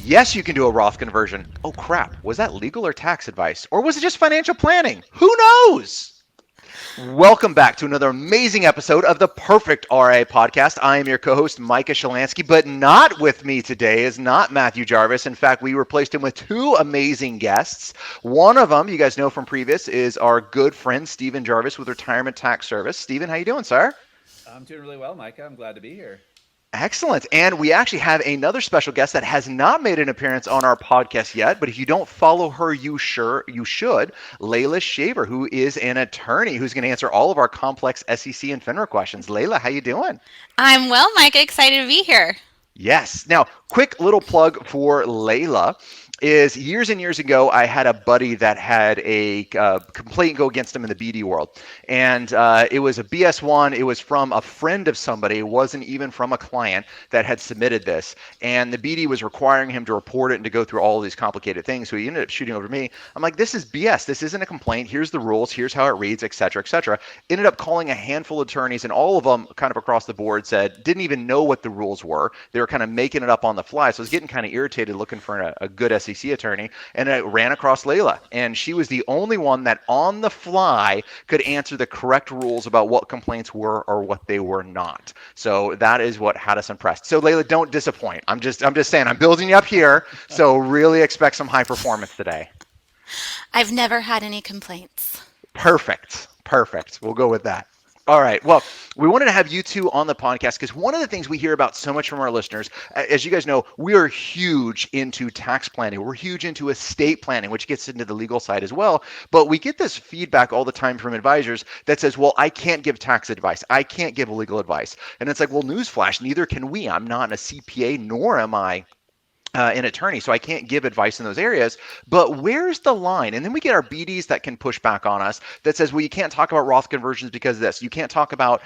Yes, you can do a Roth conversion. Oh crap, was that legal or tax advice? Or was it just financial planning? Who knows? Welcome back to another amazing episode of the Perfect RA podcast. I am your co-host, Micah Shalansky, but not with me today is not Matthew Jarvis. In fact, we replaced him with two amazing guests. One of them, you guys know from previous, is our good friend, Stephen Jarvis with Retirement Tax Service. Stephen, how you doing, sir? I'm doing really well, Micah. I'm glad to be here. Excellent. And we actually have another special guest that has not made an appearance on our podcast yet, but if you don't follow her, you should. Layla Shaver, who is an attorney who's going to answer all of our complex SEC and FINRA questions. Layla, how you doing? I'm well, Micah. Excited to be here. Yes. Now, quick little plug for Layla is years and years ago, I had a buddy that had a complaint go against him in the BD world. And it was a BS one. It was from a friend of somebody. It wasn't even from a client that had submitted this. And the BD was requiring him to report it and to go through all of these complicated things. So he ended up shooting over me. I'm like, this is BS. This isn't a complaint. Here's the rules. Here's how it reads, et cetera, et cetera. Ended up calling a handful of attorneys, and all of them kind of across the board said, didn't even know what the rules were. They were kind of making it up on the fly. So I was getting kind of irritated looking for a good SEC attorney, and I ran across Layla, and she was the only one that on the fly could answer the correct rules about what complaints were or what they were not. So that is what had us impressed. So Layla, don't disappoint. I'm just saying, I'm building you up here, so really expect some high performance today. I've never had any complaints. Perfect. We'll go with that. All right. Well, we wanted to have you two on the podcast because one of the things we hear about so much from our listeners, as you guys know, we are huge into tax planning. We're huge into estate planning, which gets into the legal side as well. But we get this feedback all the time from advisors that says, well, I can't give tax advice. I can't give legal advice. And it's like, well, newsflash, neither can we. I'm not a CPA, nor am I an attorney, so I can't give advice in those areas. But where's the line? And then we get our BDs that can push back on us that says, well, you can't talk about Roth conversions because of this. You can't talk about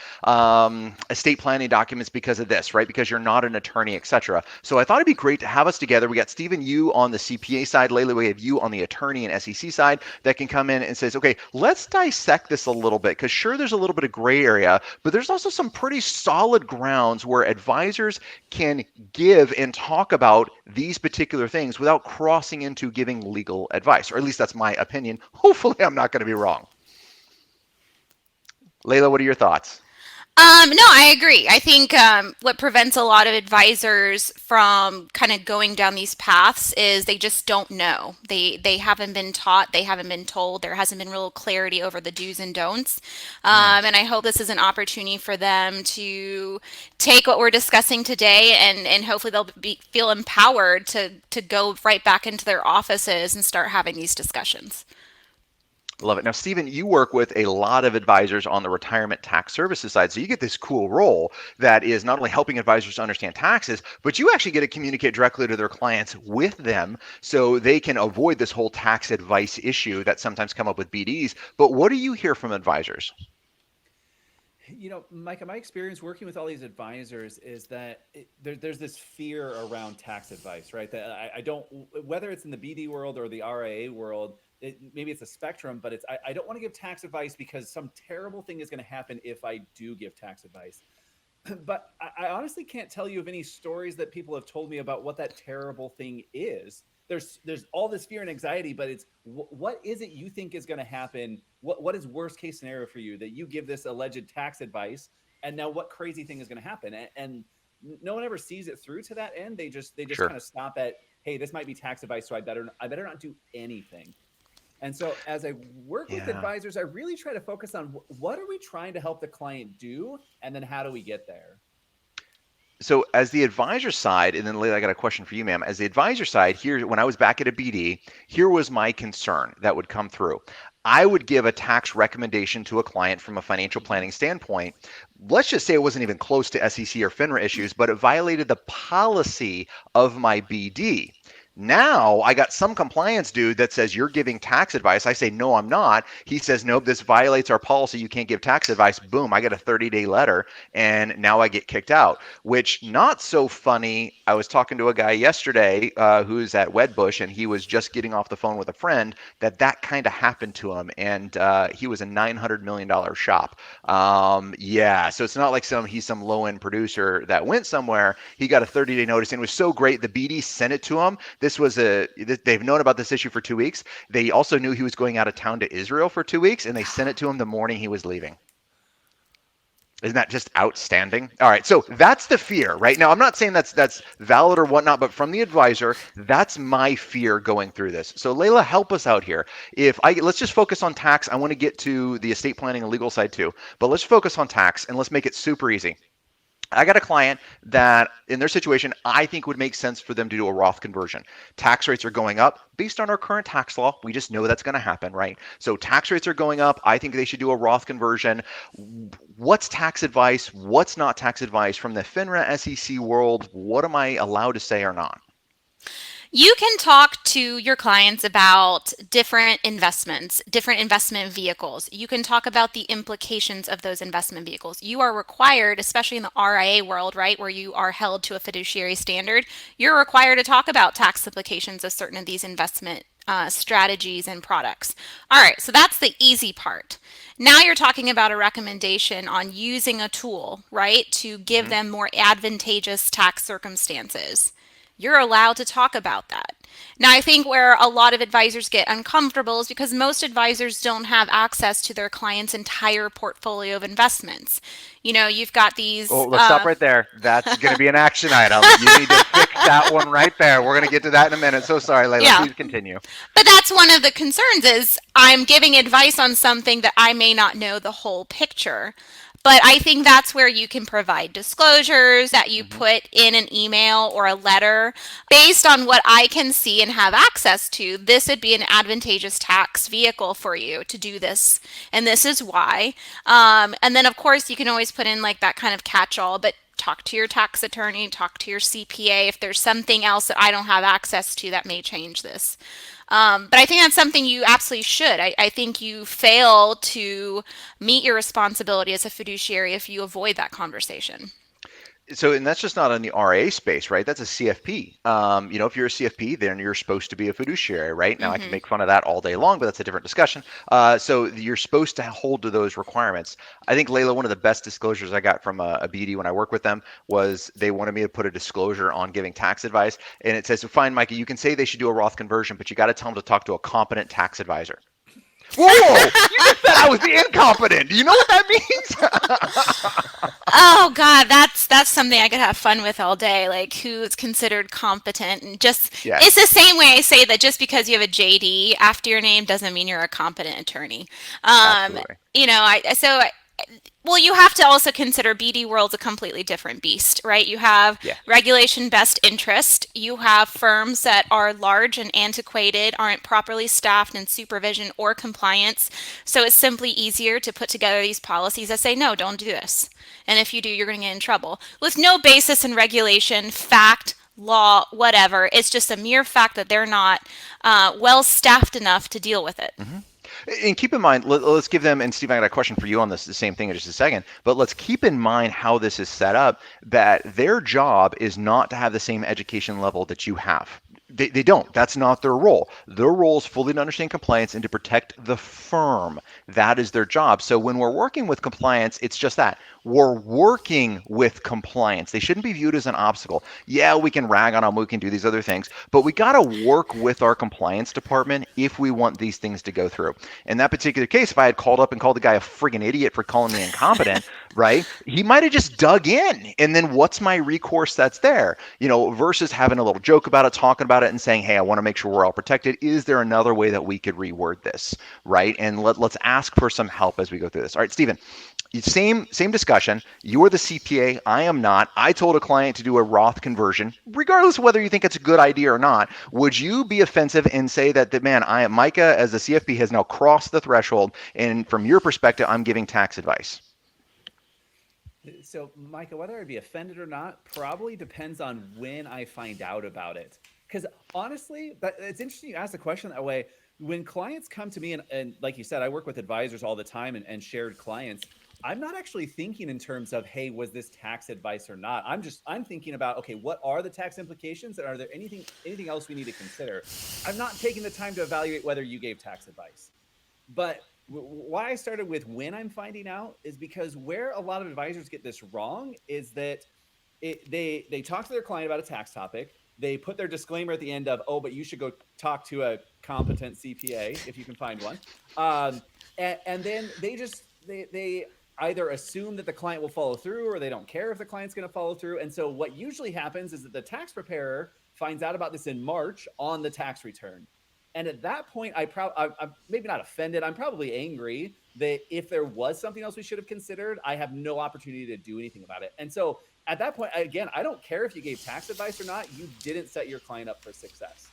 estate planning documents because of this, right? Because you're not an attorney, etc. So I thought it'd be great to have us together. We got Stephen, you on the CPA side, Layla, we have you on the attorney and SEC side that can come in and says, okay, let's dissect this a little bit, because sure, there's a little bit of gray area, but there's also some pretty solid grounds where advisors can give and talk about these particular things without crossing into giving legal advice, or at least that's my opinion. Hopefully I'm not going to be wrong. Layla, what are your thoughts? No, I agree. I think what prevents a lot of advisors from kind of going down these paths is they just don't know. They haven't been taught. They haven't been told. There hasn't been real clarity over the do's and don'ts. And I hope this is an opportunity for them to take what we're discussing today, and hopefully they'll feel empowered to go right back into their offices and start having these discussions. Love it. Now, Stephen, you work with a lot of advisors on the retirement tax services side. So you get this cool role that is not only helping advisors understand taxes, but you actually get to communicate directly to their clients with them so they can avoid this whole tax advice issue that sometimes come up with BDs. But what do you hear from advisors? You know, Micah, my experience working with all these advisors is that there's this fear around tax advice, right? That I don't, whether it's in the BD world or the RIA world, maybe it's a spectrum, but I don't want to give tax advice because some terrible thing is going to happen if I do give tax advice. But I honestly can't tell you of any stories that people have told me about what that terrible thing is. There's all this fear and anxiety, but it's what is it you think is going to happen? What is worst case scenario for you that you give this alleged tax advice, and now what crazy thing is going to happen? And no one ever sees it through to that end. They just Sure. kind of stop at, hey, this might be tax advice, so I better not do anything. And so as I work with advisors, I really try to focus on what are we trying to help the client do, and then how do we get there? So as the advisor side, and then Layla, I got a question for you, ma'am. As the advisor side, here, when I was back at a BD, here was my concern that would come through. I would give a tax recommendation to a client from a financial planning standpoint. Let's just say it wasn't even close to SEC or FINRA issues, but it violated the policy of my BD. Now I got some compliance dude that says you're giving tax advice. I say, no, I'm not. He says, nope, this violates our policy. You can't give tax advice. Boom, I get a 30-day letter and now I get kicked out, which not so funny. I was talking to a guy yesterday who's at Wedbush, and he was just getting off the phone with a friend that kind of happened to him. And he was a $900 million shop. Yeah, so it's not like he's some low-end producer that went somewhere. He got a 30-day notice, and it was so great. The BD sent it to him. They've known about this issue for 2 weeks. They also knew he was going out of town to Israel for 2 weeks, and they sent it to him the morning he was leaving. Isn't that just outstanding? All right, so that's the fear, right? Now, I'm not saying that's valid or whatnot, but from the advisor, that's my fear going through this. So, Layla, help us out here. Let's just focus on tax. I want to get to the estate planning and legal side too, but let's focus on tax and let's make it super easy. I got a client that in their situation, I think would make sense for them to do a Roth conversion. Tax rates are going up based on our current tax law. We just know that's going to happen, right? So tax rates are going up. I think they should do a Roth conversion. What's tax advice? What's not tax advice from the FINRA SEC world? What am I allowed to say or not? You can talk to your clients about different investments, different investment vehicles. You can talk about the implications of those investment vehicles. You are required, especially in the RIA world, right, where you are held to a fiduciary standard, you're required to talk about tax implications of certain of these investment strategies and products. All right, so that's the easy part. Now you're talking about a recommendation on using a tool, right, to give them more advantageous tax circumstances. You're allowed to talk about that. Now, I think where a lot of advisors get uncomfortable is because most advisors don't have access to their client's entire portfolio of investments. You've got these. Oh, let's stop right there. That's going to be an action item. You need to fix that one right there. We're going to get to that in a minute. So sorry, Layla. Yeah. Please continue. But that's one of the concerns is I'm giving advice on something that I may not know the whole picture. But I think that's where you can provide disclosures that you put in an email or a letter. Based on what I can see and have access to, this would be an advantageous tax vehicle for you to do this. And this is why. And then, of course, you can always put in like that kind of catch-all, but talk to your tax attorney, talk to your CPA if there's something else that I don't have access to that may change this. But I think that's something you absolutely should. I think you fail to meet your responsibility as a fiduciary if you avoid that conversation. So, and that's just not in the RA space, right? That's a CFP. If you're a CFP, then you're supposed to be a fiduciary, right? Now, I can make fun of that all day long, but that's a different discussion. So you're supposed to hold to those requirements. I think, Layla, one of the best disclosures I got from a BD when I work with them was they wanted me to put a disclosure on giving tax advice. And it says, fine, Micah, you can say they should do a Roth conversion, but you got to tell them to talk to a competent tax advisor. Whoa! You just said I was the incompetent. Do you know what that means? Oh God, that's something I could have fun with all day. Like who's considered competent, and it's the same way I say that just because you have a JD after your name doesn't mean you're a competent attorney. Absolutely. Well, you have to also consider BD world's a completely different beast, right? You have regulation best interest. You have firms that are large and antiquated, aren't properly staffed in supervision or compliance. So it's simply easier to put together these policies that say, no, don't do this. And if you do, you're going to get in trouble. With no basis in regulation, fact, law, whatever. It's just a mere fact that they're not well staffed enough to deal with it. And keep in mind, let's give them, and Steve, I got a question for you on this, the same thing in just a second, but let's keep in mind how this is set up, that their job is not to have the same education level that you have. They don't. That's not their role. Their role is fully to understand compliance and to protect the firm. That is their job. So when we're working with compliance, it's just that. We're working with compliance. They shouldn't be viewed as an obstacle. Yeah, we can rag on them, we can do these other things, but we got to work with our compliance department if we want these things to go through. In that particular case, if I had called up and called the guy a friggin' idiot for calling me incompetent, right, he might have just dug in. And then what's my recourse that's there? Versus having a little joke about it, talking about it and saying, hey, I want to make sure we're all protected. Is there another way that we could reword this, right? And let's ask for some help as we go through this. All right, Stephen. Same discussion. You're the CPA. I am not. I told a client to do a Roth conversion, regardless of whether you think it's a good idea or not. Would you be offensive and say that man, Micah as a CFP has now crossed the threshold, and from your perspective, I'm giving tax advice? So, Micah, whether I'd be offended or not probably depends on when I find out about it. Because honestly, it's interesting you ask the question that way. When clients come to me, and like you said, I work with advisors all the time and shared clients. I'm not actually thinking in terms of, hey, was this tax advice or not? I'm thinking about, okay, what are the tax implications, and are there anything else we need to consider? I'm not taking the time to evaluate whether you gave tax advice. But why I started with when I'm finding out is because where a lot of advisors get this wrong is that they talk to their client about a tax topic. They put their disclaimer at the end of, oh, but you should go talk to a competent CPA if you can find one. And then they either assume that the client will follow through, or they don't care if the client's going to follow through. And so what usually happens is that the tax preparer finds out about this in March on the tax return. And at that point, I'm maybe not offended. I'm probably angry that if there was something else we should have considered, I have no opportunity to do anything about it. And so at that point, again, I don't care if you gave tax advice or not. You didn't set your client up for success.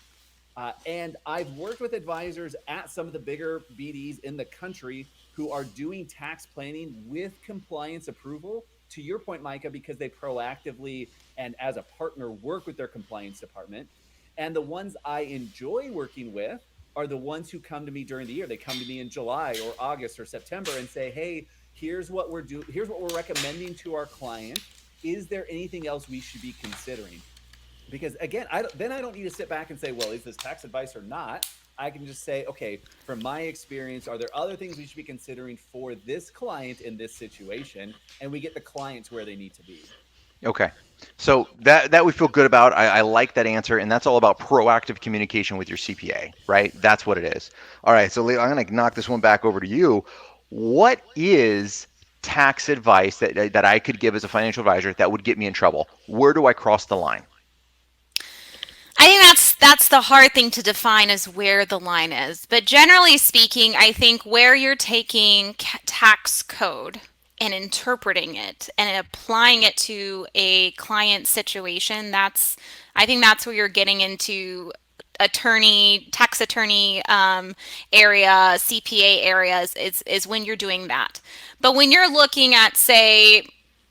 And I've worked with advisors at some of the bigger BDs in the country who are doing tax planning with compliance approval, to your point, Micah, because they proactively and as a partner work with their compliance department. And the ones I enjoy working with are the ones who come to me during the year. They come to me in July or August or September and say, hey, here's what we're doing. Here's what we're recommending to our client. Is there anything else we should be considering? Because again, I don't need to sit back and say, well, is this tax advice or not? I can just say, okay, from my experience, are there other things we should be considering for this client in this situation? And we get the clients where they need to be. Okay. So that we feel good about. I like that answer, and that's all about proactive communication with your CPA, right? That's what it is. All right, so Leila, I'm going to knock this one back over to you. What is tax advice that I could give as a financial advisor that would get me in trouble? Where do I cross the line? I think that's the hard thing to define, is where the line is. But generally speaking, I think where you're taking tax code and interpreting it and applying it to a client situation, I think that's where you're getting into tax attorney area, CPA areas, is when you're doing that. But when you're looking at, say,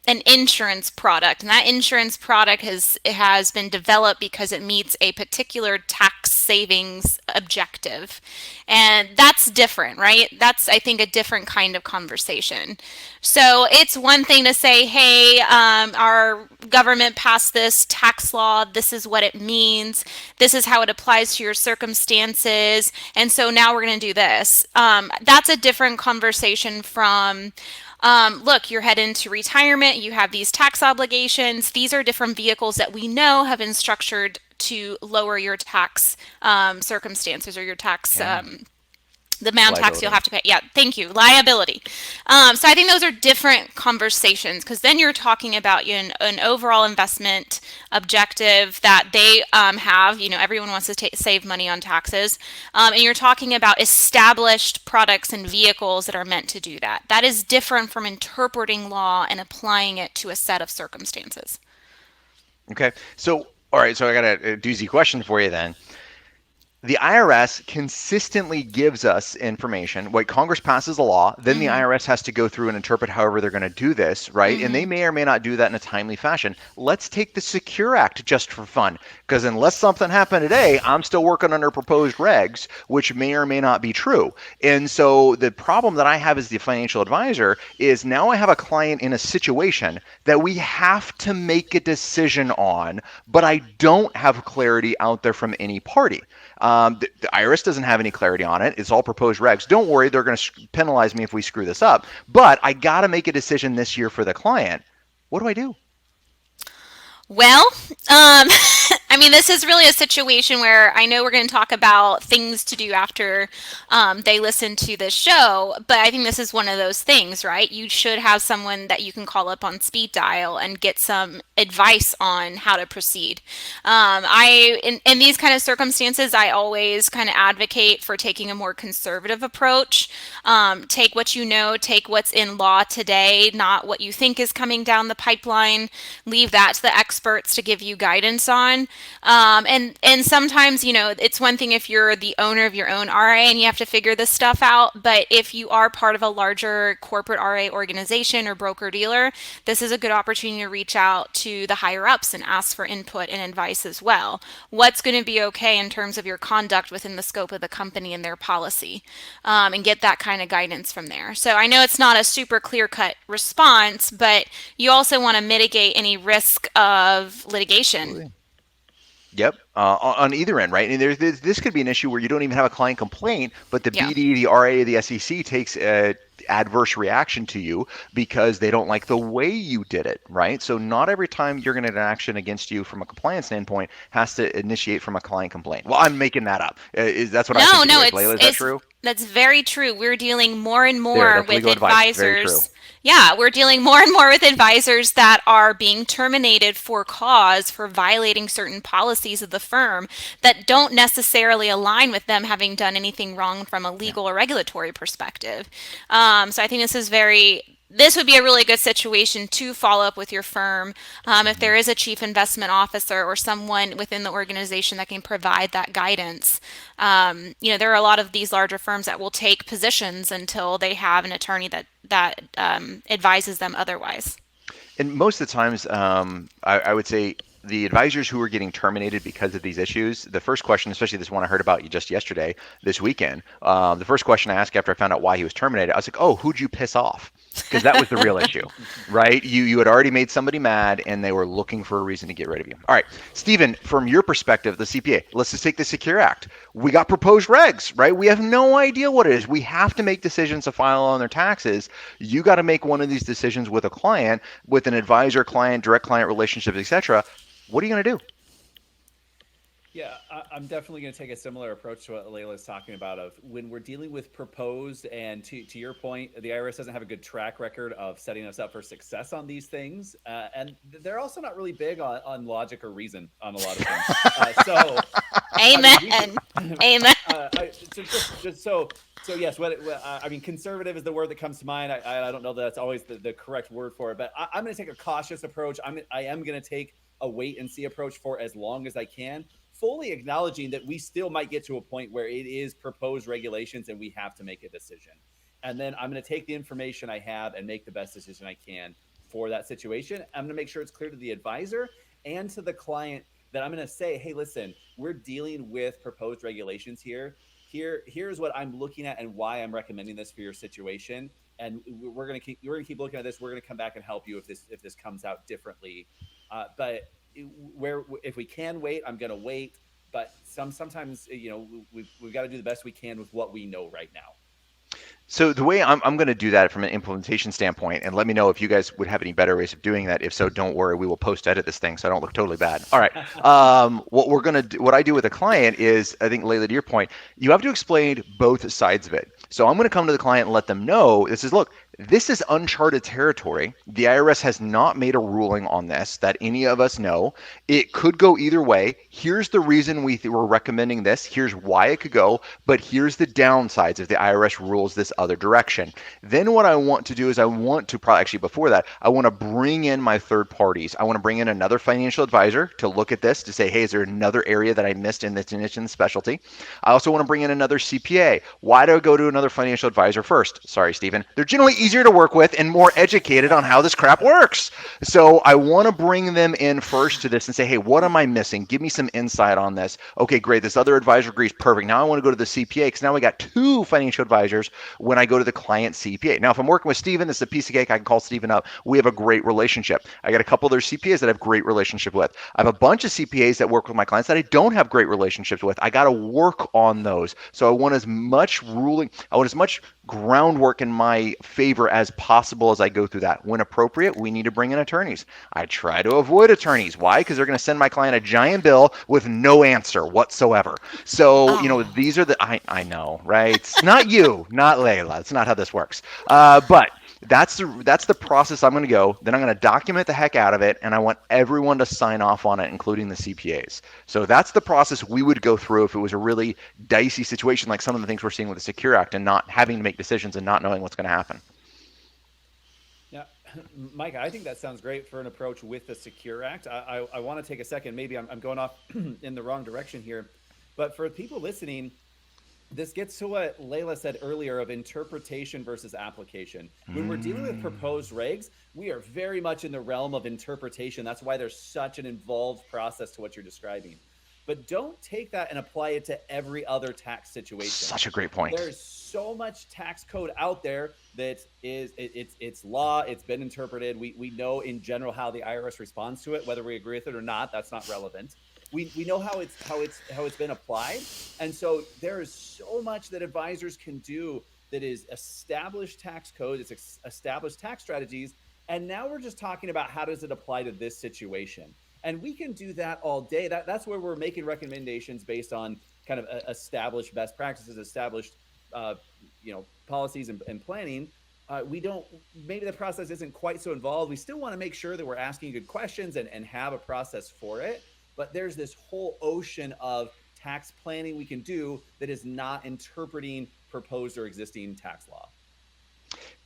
an insurance product, and that insurance product has been developed because it meets a particular tax savings objective, and that's different, right? That's, I think, a different kind of conversation. So it's one thing to say, hey, our government passed this tax law, this is what it means, this is how it applies to your circumstances, and so now we're going to do this. That's a different conversation from, look, you're heading into retirement, you have these tax obligations. These are different vehicles that we know have been structured to lower your tax circumstances, or your tax, the amount of tax you'll have to pay. Yeah, thank you. Liability. So I think those are different conversations, because then you're talking about an overall investment objective that they have. Everyone wants to save money on taxes. And you're talking about established products and vehicles that are meant to do that. That is different from interpreting law and applying it to a set of circumstances. Okay. So, all right. So I got a doozy question for you then. The IRS consistently gives us information. What Congress passes a law, then the IRS has to go through and interpret however they're going to do this, right? And they may or may not do that in a timely fashion. Let's take the Secure Act just for fun, because unless something happened today, I'm still working under proposed regs, which may or may not be true. And so the problem that I have as the financial advisor is now I have a client in a situation that we have to make a decision on, but I don't have clarity out there from any party. The IRS doesn't have any clarity on it. It's all proposed regs. Don't worry, they're going to penalize me if we screw this up. But I got to make a decision this year for the client. What do I do? Well, this is really a situation where I know we're going to talk about things to do after they listen to this show, but I think this is one of those things, right? You should have someone that you can call up on speed dial and get some advice on how to proceed. In these kind of circumstances, I always kind of advocate for taking a more conservative approach. Take what you know, take what's in law today, not what you think is coming down the pipeline. Leave that to the experts to give you guidance on. And sometimes, it's one thing if you're the owner of your own RA and you have to figure this stuff out. But if you are part of a larger corporate RA organization or broker dealer, this is a good opportunity to reach out to the higher ups and ask for input and advice as well. What's going to be okay in terms of your conduct within the scope of the company and their policy, and get that kind of guidance from there. So I know it's not a super clear cut response, but you also want to mitigate any risk of litigation. Absolutely. Yep, on either end, right? And this could be an issue where you don't even have a client complaint, but the Yeah. BD, the RA, the SEC takes a adverse reaction to you because they don't like the way you did it, right? So not every time you're going to get an action against you from a compliance standpoint has to initiate from a client complaint. Well, I'm making that up. That's what I No, think no, anyways. Layla, is that true? that's very true. We're dealing more and There, more that's with legal advice. Very true. advisors. Yeah, we're dealing more and more with advisors that are being terminated for cause for violating certain policies of the firm that don't necessarily align with them having done anything wrong from a Yeah. legal or regulatory perspective. So I think this would be a really good situation to follow up with your firm, if Mhm. there is a chief investment officer or someone within the organization that can provide that guidance. There are a lot of these larger firms that will take positions until they have an attorney that advises them otherwise. And most of the times, I would say the advisors who are getting terminated because of these issues, the first question, especially this one I heard about you just yesterday, this weekend, the first question I asked after I found out why he was terminated, I was like, oh, who'd you piss off? Because that was the real issue, right? You had already made somebody mad and they were looking for a reason to get rid of you. All right, Stephen, from your perspective, the CPA, let's just take the Secure Act. We got proposed regs, right? We have no idea what it is. We have to make decisions to file on their taxes. You got to make one of these decisions with a client, with an advisor, client, direct client relationships, etc. What are you going to do? Yeah, I'm definitely going to take a similar approach to what Layla is talking about. Of when we're dealing with proposed, and to your point, the IRS doesn't have a good track record of setting us up for success on these things, and they're also not really big on logic or reason on a lot of things. So, I mean, we Amen. can. Amen. So yes, I mean, conservative is the word that comes to mind. I don't know that that's always the correct word for it, but I'm going to take a cautious approach. I am going to take a wait and see approach for as long as I can, fully acknowledging that we still might get to a point where it is proposed regulations and we have to make a decision. And then I'm going to take the information I have and make the best decision I can for that situation. I'm going to make sure it's clear to the advisor and to the client that I'm going to say, hey, listen, we're dealing with proposed regulations here. Here's what I'm looking at and why I'm recommending this for your situation. And we're going to keep looking at this. We're going to come back and help you if this comes out differently. But where if we can wait, I'm going to wait. But sometimes we've got to do the best we can with what we know right now. So the way I'm going to do that from an implementation standpoint, and let me know if you guys would have any better ways of doing that. If so, don't worry, we will post edit this thing so I don't look totally bad. All right. What I do with a client is, I think Layla, to your point, you have to explain both sides of it. So I'm going to come to the client and let them know look, this is uncharted territory. The IRS has not made a ruling on this that any of us know. It could go either way. Here's the reason we're recommending this. Here's why it could go, but here's the downsides if the IRS rules this other direction. Then what I want to do is I want to probably actually before that, I want to bring in my third parties. I want to bring in another financial advisor to look at this to say, hey, is there another area that I missed in this niche and specialty? I also want to bring in another CPA. Why do I go to another financial advisor first? Sorry, Stephen. They're generally easier to work with and more educated on how this crap works. So I want to bring them in first to this and say, hey, what am I missing? Give me some insight on this. Okay, great. This other advisor agrees. Perfect. Now I want to go to the CPA because now we got two financial advisors when I go to the client CPA. Now, if I'm working with Stephen, this is a piece of cake. I can call Stephen up. We have a great relationship. I got a couple other CPAs that I have great relationship with. I have a bunch of CPAs that work with my clients that I don't have great relationships with. I got to work on those. So I want as much groundwork in my favor as possible as I go through that. When appropriate, we need to bring in attorneys. I try to avoid attorneys. Why? Because they're going to send my client a giant bill with no answer whatsoever. So, Oh. these are I know, right? It's not you, not Layla. It's not how this works. But that's the process I'm going to go. Then I'm going to document the heck out of it, and I want everyone to sign off on it, including the CPAs. So that's the process we would go through if it was a really dicey situation like some of the things we're seeing with the Secure Act and not having to make decisions and not knowing what's going to happen. Yeah, Micah, I think that sounds great for an approach with the Secure Act. I want to take a second. Maybe I'm going off in the wrong direction here. But for people listening, this gets to what Layla said earlier of interpretation versus application. When we're dealing with proposed regs, we are very much in the realm of interpretation. That's why there's such an involved process to what you're describing. But don't take that and apply it to every other tax situation. Such a great point. There's so much tax code out there that it's law. It's been interpreted. We know in general how the IRS responds to it, whether we agree with it or not. That's not relevant. We know how it's been applied, and so there is so much that advisors can do that is established tax code, it's established tax strategies, and now we're just talking about how does it apply to this situation. And we can do that all day. That's where we're making recommendations based on kind of established best practices, established policies and planning. We don't, maybe the process isn't quite so involved. We still want to make sure that we're asking good questions and have a process for it. But there's this whole ocean of tax planning we can do that is not interpreting proposed or existing tax law.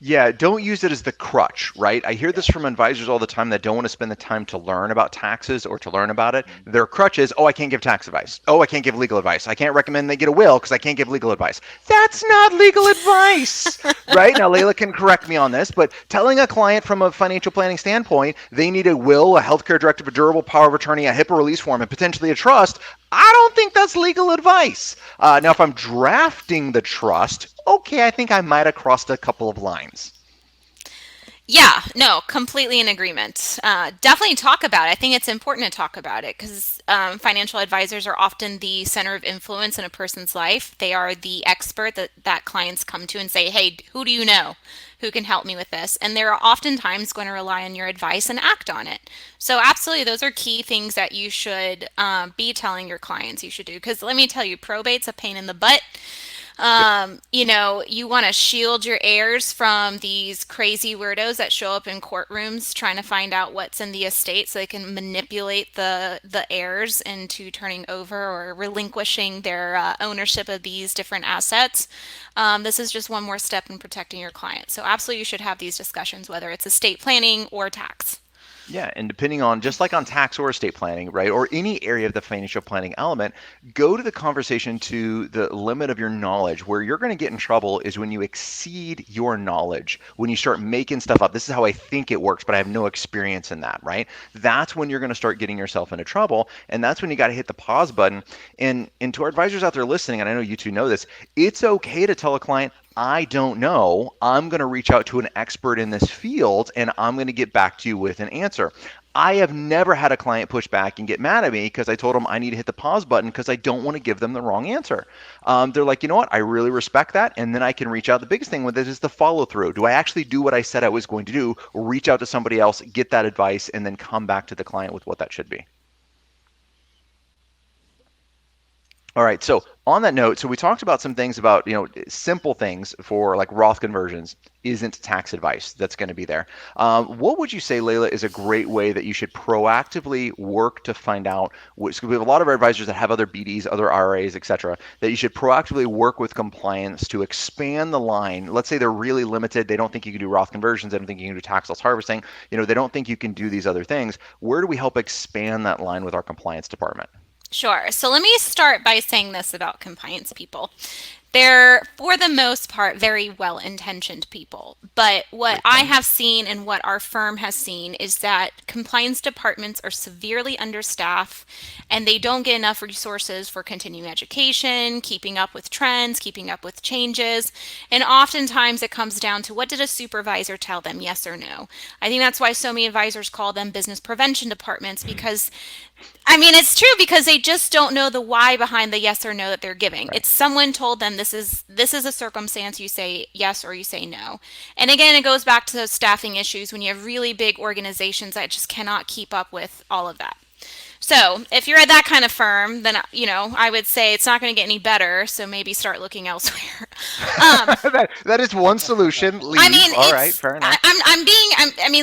Yeah, don't use it as the crutch, right? I hear Yeah. this from advisors all the time that don't want to spend the time to learn about taxes or to learn about it. Their crutch is, oh, I can't give tax advice. Oh, I can't give legal advice. I can't recommend they get a will because I can't give legal advice. That's not legal advice, right? Now, Layla can correct me on this, but telling a client from a financial planning standpoint they need a will, a healthcare directive, a durable power of attorney, a HIPAA release form, and potentially a trust, I don't think that's legal advice. Now, if I'm drafting the trust, okay, I think I might have crossed a couple of lines. Yeah, no, completely in agreement. Definitely talk about it. I think it's important to talk about it because financial advisors are often the center of influence in a person's life. They are the expert that clients come to and say, hey, who do you know who can help me with this? And they're oftentimes going to rely on your advice and act on it. So absolutely, those are key things that you should be telling your clients you should do. Because let me tell you, probate's a pain in the butt. You want to shield your heirs from these crazy weirdos that show up in courtrooms trying to find out what's in the estate so they can manipulate the heirs into turning over or relinquishing their ownership of these different assets. This is just one more step in protecting your client. So absolutely you should have these discussions, whether it's estate planning or tax. Yeah, and depending on, just like on tax or estate planning, right, or any area of the financial planning element, go to the conversation to the limit of your knowledge. Where you're going to get in trouble is when you exceed your knowledge, when you start making stuff up. This is how I think it works, but I have no experience in that, right? That's when you're going to start getting yourself into trouble, and that's when you got to hit the pause button. And to our advisors out there listening, and I know you two know this, it's okay to tell a client, I don't know. I'm going to reach out to an expert in this field and I'm going to get back to you with an answer. I have never had a client push back and get mad at me because I told them I need to hit the pause button because I don't want to give them the wrong answer. They're like, you know what? I really respect that. And then I can reach out. The biggest thing with it is the follow through. Do I actually do what I said I was going to do? Reach out to somebody else, get that advice, and then come back to the client with what that should be. All right, so on that note, so we talked about some things about, simple things for like Roth conversions isn't tax advice that's going to be there. What would you say, Layla, is a great way that you should proactively work to find out, because we have a lot of our advisors that have other BDs, other IRAs, et cetera, that you should proactively work with compliance to expand the line. Let's say they're really limited. They don't think you can do Roth conversions. They don't think you can do tax loss harvesting. They don't think you can do these other things. Where do we help expand that line with our compliance department? Sure. So let me start by saying this about compliance people. They're, for the most part, very well-intentioned people. But what I have seen and what our firm has seen is that compliance departments are severely understaffed and they don't get enough resources for continuing education, keeping up with trends, keeping up with changes. And oftentimes it comes down to, what did a supervisor tell them, yes or no? I think that's why so many advisors call them business prevention departments, because it's true, because they just don't know the why behind the yes or no that they're giving. Right. It's someone told them this is a circumstance, you say yes or you say no. And again, it goes back to staffing issues when you have really big organizations that just cannot keep up with all of that. So if you're at that kind of firm, then I would say it's not going to get any better. So maybe start looking elsewhere. that is one solution. Leave. All right, fair enough.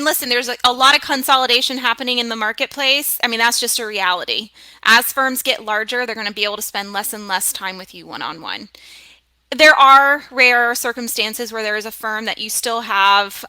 Listen, there's a lot of consolidation happening in the marketplace. That's just a reality. As firms get larger, they're going to be able to spend less and less time with you one-on-one. There are rare circumstances where there is a firm that you still have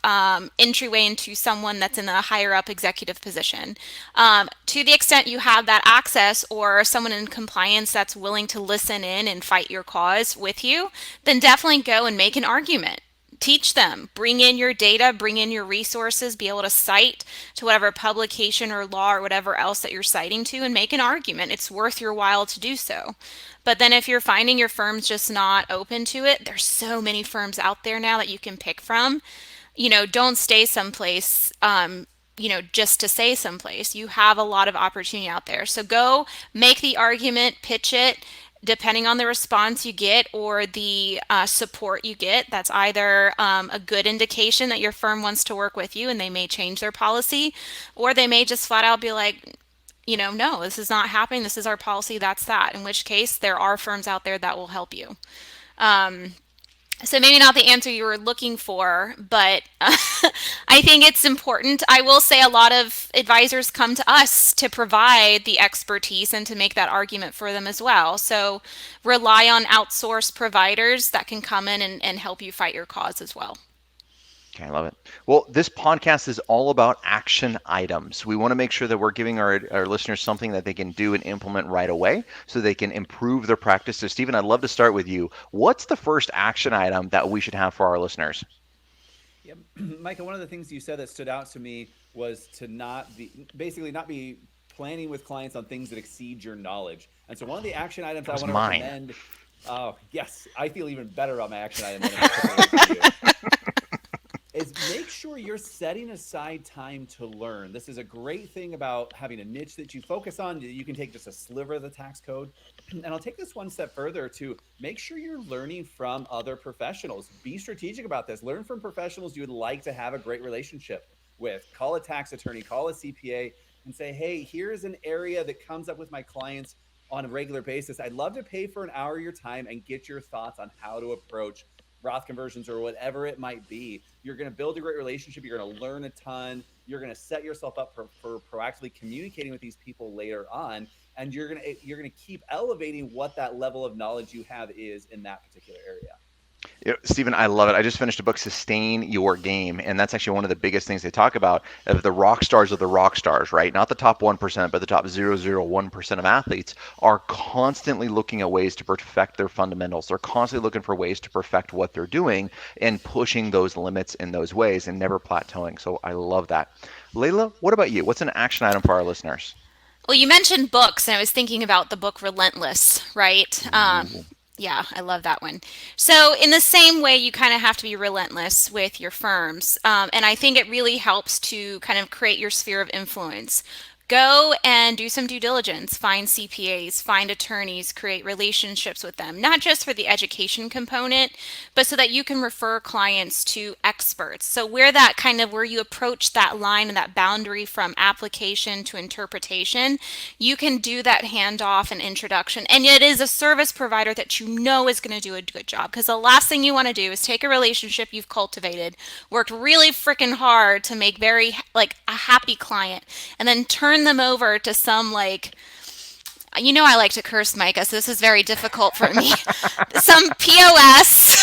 entryway into someone that's in a higher up executive position. To the extent you have that access or someone in compliance that's willing to listen in and fight your cause with you, then definitely go and make an argument. Teach them, bring in your data, bring in your resources, be able to cite to whatever publication or law or whatever else that you're citing to, and make an argument. It's worth your while to do so. But then if you're finding your firm's just not open to it, there's so many firms out there now that you can pick from. Don't stay someplace, just to stay someplace. You have a lot of opportunity out there. So go make the argument, pitch it. Depending on the response you get or the support you get, that's either a good indication that your firm wants to work with you and they may change their policy, or they may just flat out be like, no, this is not happening. This is our policy. That's that. In which case, there are firms out there that will help you. So maybe not the answer you were looking for, but I think it's important. I will say a lot of advisors come to us to provide the expertise and to make that argument for them as well. So rely on outsourced providers that can come in and help you fight your cause as well. Okay, I love it. Well, this podcast is all about action items. We want to make sure that we're giving our listeners something that they can do and implement right away so they can improve their practice. So, Stephen, I'd love to start with you. What's the first action item that we should have for our listeners? Yeah, Micah, one of the things you said that stood out to me was to not be planning with clients on things that exceed your knowledge. And so one of the action items I That was want to mine. recommend, oh yes, I feel even better about my action item than it was for you. Is make sure you're setting aside time to learn. This is a great thing about having a niche that you focus on. You can take just a sliver of the tax code. And I'll take this one step further to make sure you're learning from other professionals. Be strategic about this. Learn from professionals you would like to have a great relationship with. Call a tax attorney, call a CPA, and say, hey, here's an area that comes up with my clients on a regular basis. I'd love to pay for an hour of your time and get your thoughts on how to approach Roth conversions or whatever it might be. You're going to build a great relationship. You're going to learn a ton. You're going to set yourself up for proactively communicating with these people later on. And you're going to keep elevating what that level of knowledge you have is in that particular area. Stephen, I love it. I just finished a book, Sustain Your Game, and that's actually one of the biggest things they talk about of the rock stars of the rock stars, right? Not the top 1%, but the top 0.001% of athletes are constantly looking at ways to perfect their fundamentals. They're constantly looking for ways to perfect what they're doing and pushing those limits in those ways and never plateauing. So I love that. Layla, what about you? What's an action item for our listeners? Well, you mentioned books, and I was thinking about the book Relentless, right? Ooh. Yeah, I love that one. So, in the same way, you kind of have to be relentless with your firms. And I think it really helps to kind of create your sphere of influence. Go and do some due diligence, find CPAs, find attorneys, create relationships with them, not just for the education component, but so that you can refer clients to experts. So where you approach that line and that boundary from application to interpretation, you can do that handoff and introduction. And it is a service provider that you know is going to do a good job, because the last thing you want to do is take a relationship you've cultivated, worked really freaking hard to make very like a happy client, and then turn them over to some I like to curse, Micah, so this is very difficult for me. Some POS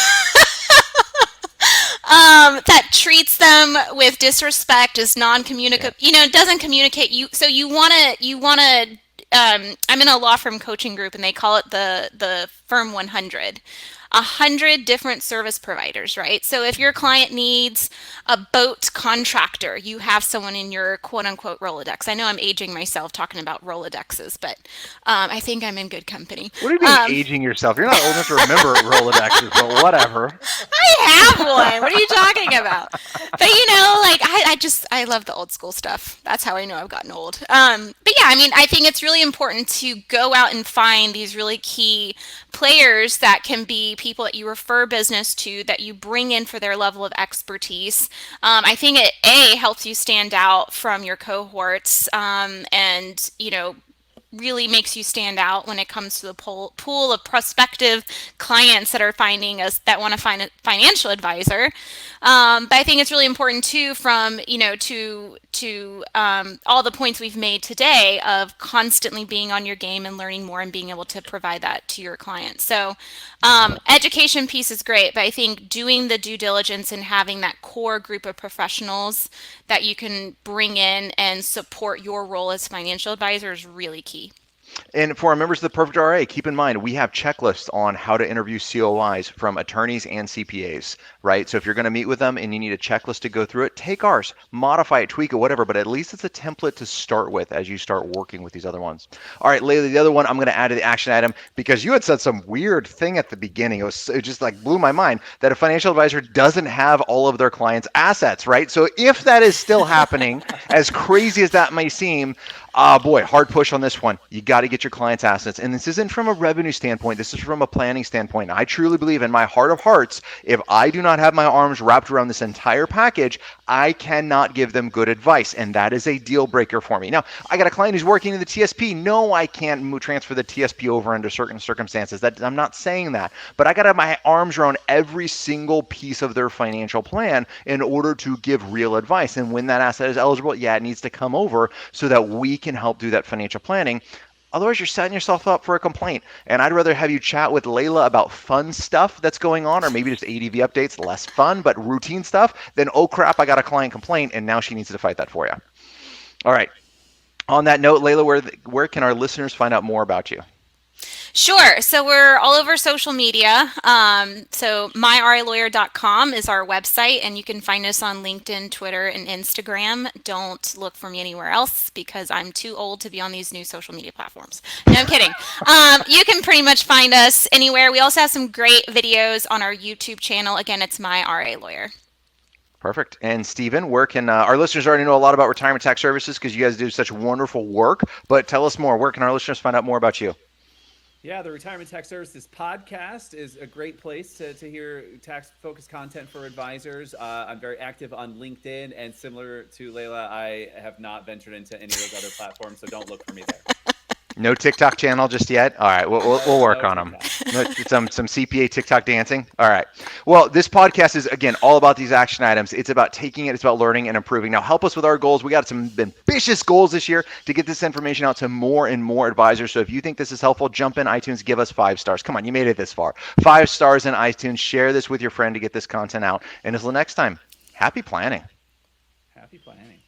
that treats them with disrespect, is non-communicative, doesn't communicate. You want to. I'm in a law firm coaching group, and they call it the firm 100. 100 different service providers, right? So if your client needs a boat contractor, you have someone in your quote unquote Rolodex. I know I'm aging myself talking about Rolodexes, but I think I'm in good company. What do you mean aging yourself? You're not old enough to remember Rolodexes, but whatever. I have one. What are you talking about? But I love the old school stuff. That's how I know I've gotten old. But yeah, I think it's really important to go out and find these really key players that can be people that you refer business to, that you bring in for their level of expertise. I think it helps you stand out from your cohorts, and really makes you stand out when it comes to the pool of prospective clients that are finding us that want to find a financial advisor. But I think it's really important too, from all the points we've made today of constantly being on your game and learning more and being able to provide that to your clients. So education piece is great, but I think doing the due diligence and having that core group of professionals that you can bring in and support your role as financial advisor is really key. And for our members of the Perfect RA, keep in mind we have checklists on how to interview COIs from attorneys and CPAs, right? So if you're going to meet with them and you need a checklist to go through it, take ours, modify it, tweak it, whatever, but at least it's a template to start with as you start working with these other ones. All right, Layla, the other one I'm going to add to the action item, because you had said some weird thing at the beginning. It just like blew my mind that a financial advisor doesn't have all of their clients' assets, right? So if that is still happening, as crazy as that may seem, boy, hard push on this one. You got to get your clients' assets. And this isn't from a revenue standpoint. This is from a planning standpoint. I truly believe in my heart of hearts, if I do not have my arms wrapped around this entire package, I cannot give them good advice. And that is a deal breaker for me. Now, I got a client who's working in the TSP. No, I can't transfer the TSP over under certain circumstances. I'm not saying that. But I got to have my arms around every single piece of their financial plan in order to give real advice. And when that asset is eligible, yeah, it needs to come over so that we can help do that financial planning. Otherwise, you're setting yourself up for a complaint. And I'd rather have you chat with Layla about fun stuff that's going on, or maybe just ADV updates, less fun, but routine stuff, than, oh crap, I got a client complaint and now she needs to fight that for you. All right. On that note, Layla, where can our listeners find out more about you? Sure. So we're all over social media. So myralawyer.com is our website, and you can find us on LinkedIn, Twitter, and Instagram. Don't look for me anywhere else because I'm too old to be on these new social media platforms. No, I'm kidding. You can pretty much find us anywhere. We also have some great videos on our YouTube channel. Again, it's My RA Lawyer. Perfect. And Stephen, where can our listeners already know a lot about retirement tax services because you guys do such wonderful work, but tell us more. Where can our listeners find out more about you? Yeah, the Retirement Tax Services podcast is a great place to hear tax-focused content for advisors. I'm very active on LinkedIn, and similar to Layla, I have not ventured into any of those other platforms, so don't look for me there. No TikTok channel just yet? All right, we'll work on them. Some CPA TikTok dancing? All right. Well, this podcast is, again, all about these action items. It's about taking it. It's about learning and improving. Now, help us with our goals. We got some ambitious goals this year to get this information out to more and more advisors. So if you think this is helpful, jump in iTunes, give us 5 stars. Come on, you made it this far. 5 stars in iTunes. Share this with your friend to get this content out. And until next time, happy planning. Happy planning.